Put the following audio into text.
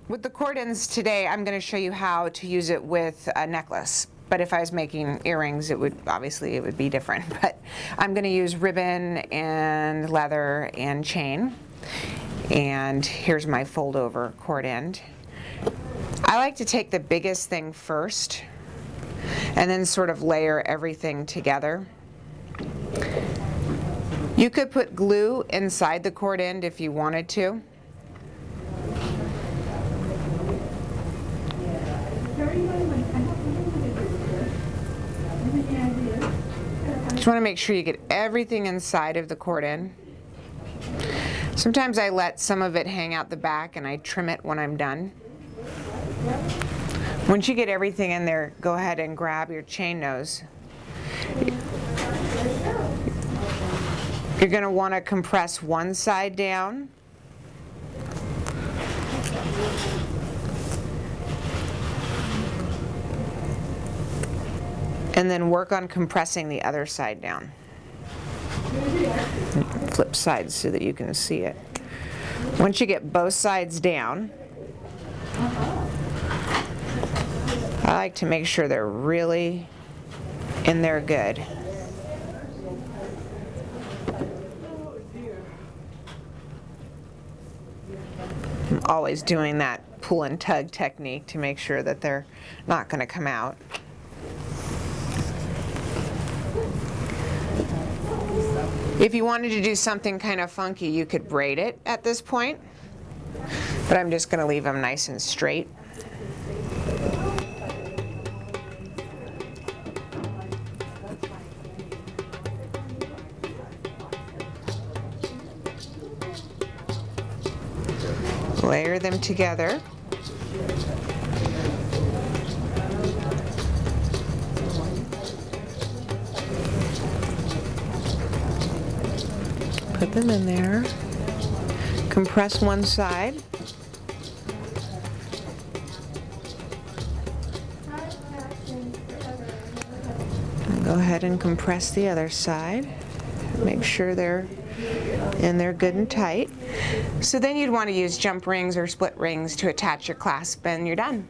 With the cord ends today, I'm going to show you how to use it with a necklace. But if I was making earrings, it would be different. But I'm going to use ribbon and leather and chain. And here's my fold over cord end. I like to take the biggest thing first and then sort of layer everything together. You could put glue inside the cord end if you wanted to. Just want to make sure you get everything inside of the cord end. Sometimes I let some of it hang out the back and I trim it when I'm done. Once you get everything in there, go ahead and grab your chain nose. You're going to want to compress one side down. And then work on compressing the other side down. Flip sides so that you can see it. Once you get both sides down, I like to make sure they're really in there good. I'm always doing that pull and tug technique to make sure that they're not going to come out. If you wanted to do something kind of funky, you could braid it at this point, but I'm just going to leave them nice and straight. Layer them together. Put them in there. Compress one side. And go ahead and compress the other side. Make sure they're in there good and tight. So then you'd want to use jump rings or split rings to attach your clasp, and you're done.